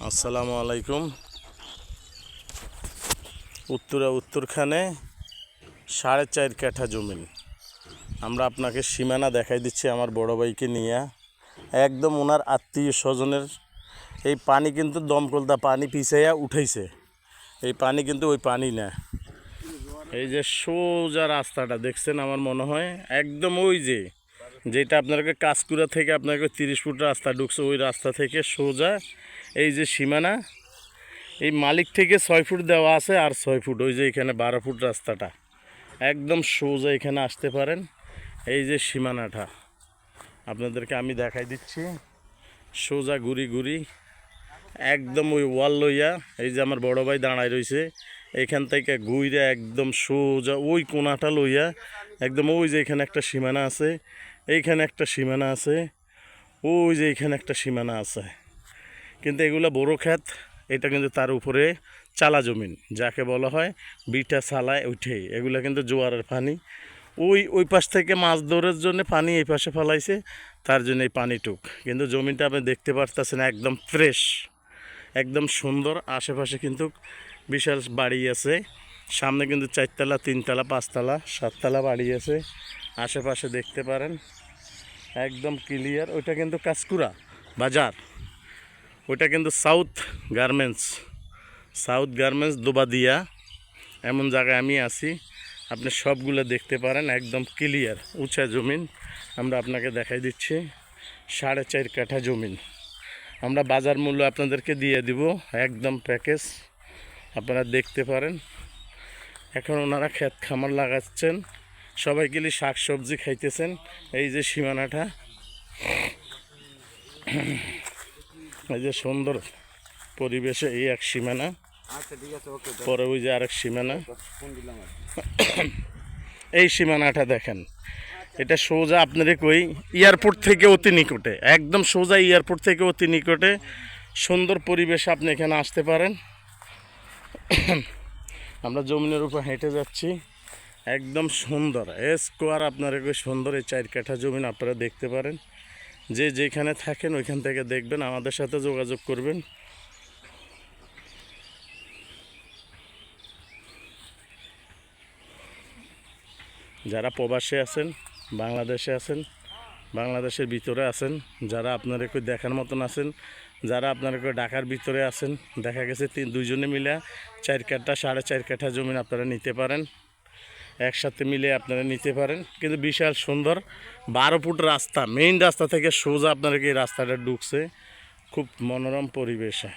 আসসালামু আলাইকুম। উত্তরখানে 4.5 কাঠা জমিন আমরা আপনাকে সীমানা দেখাই দিচ্ছি আমার বড় ভাইকে নিয়ে। একদম ওনার আত্মীয় স্বজনের এই পানি কিন্তু দমকলদা পানি পিছাইয়া উঠাইছে। এই পানি কিন্তু ওই পানি না, এই যে সোজা রাস্তাটা দেখছেন আমার মনে হয় একদম ওই যেটা আপনাকে কাঁচকুড়া থেকে আপনাকে 30 ফুট রাস্তা ঢুকছে, ওই রাস্তা থেকে সোজা এই যে সীমানা, এই মালিক থেকে 6 ফুট দেওয়া আছে আর 6 ফুট ওই যে এখানে 12 ফুট রাস্তাটা একদম সোজা এখানে আসতে পারেন। এই যে সীমানাটা আপনাদেরকে আমি দেখাই দিচ্ছি, সোজা ঘুরি একদম ওই ওয়াল লইয়া এই যে আমার বড় ভাই দাঁড়ায় রয়েছে, এইখান থেকে ঘুরে একদম সোজা ওই কোনাটা লইয়া একদম ওই যে এখানে একটা সীমানা আছে, এইখানে একটা সীমানা আছে, ওই যে এখানে একটা সীমানা আছে। কিন্তু এগুলো বড় ক্ষেত, এটা কিন্তু তার উপরে চালা জমিন যাকে বলা হয় বিটা চালায় উঠে। এগুলো কিন্তু জোয়ারের পানি, ওই পাশ থেকে মাছ ধরার জন্য পানি এই পাশে ফেলাইছে, তার জন্য এই পানিটুক। কিন্তু জমিটা আপনি দেখতে পারতেছেন একদম ফ্রেশ, একদম সুন্দর। আশেপাশে কিন্তু বিশাল বাড়ি আছে, সামনে কিন্তু 4 তলা 3 তলা 5 তলা 7 তলা বাড়ি আছে আশেপাশে দেখতে পারেন একদম ক্লিয়ার। ওইটা কিন্তু কাঁচকুড়া বাজার, ওইটা কিন্তু সাউথ গার্মেন্টস দোবাদিয়া, এমন জায়গায় আমি আছি। আপনি সবগুলো দেখতে পারেন একদম ক্লিয়ার উঁচা জমিন। আমরা আপনাকে দেখাই দিচ্ছি 4.5 কাঠা জমিন। আমরা বাজার মূল্য আপনাদেরকে দিয়ে দিব একদম প্যাকেজ, আপনারা দেখতে পারেন। এখন ওনারা ক্ষেত খামার লাগাচ্ছেন, সবাই গেলে শাক সবজি খাইতেছেন। এই যে সীমানাটা, এই যে সুন্দর পরিবেশে এই এক সীমানা, পরে ওই যে আরেক সীমানা। এই সীমানাটা দেখেন, এটা সোজা আপনার কই এয়ারপোর্ট থেকে অতি নিকটে, একদম সোজা এয়ারপোর্ট থেকে অতি নিকটে। সুন্দর পরিবেশে আপনি এখানে আসতে পারেন। আমরা জমিনের উপর হেঁটে যাচ্ছি, একদম সুন্দর স্কোয়ার আপনার সুন্দর এই 4 কাঠা জমিন আপনারা দেখতে পারেন। যে যেখানে থাকেন ওইখান থেকে দেখবেন, আমাদের সাথে যোগাযোগ করবেন। যারা প্রবাসে আছেন, বাংলাদেশে আছেন, বাংলাদেশের ভিতরে আছেন, যারা আপনাদেরকে দেখার মতন আছেন, যারা আপনাদেরকে ঢাকার ভিতরে আছেন, দেখা গেছে দুইজনে মিলে 4 কাঠা 4.5 কাঠা জমিন আপনারা নিতে পারেন, একসাথে মিলে আপনারা নিতে পারেন। কিন্তু বিশাল সুন্দর 12 ফুট রাস্তা, মেইন রাস্তা থেকে সোজা আপনাদেরকে এই রাস্তাটা ঢুকছে, খুব মনোরম পরিবেশে।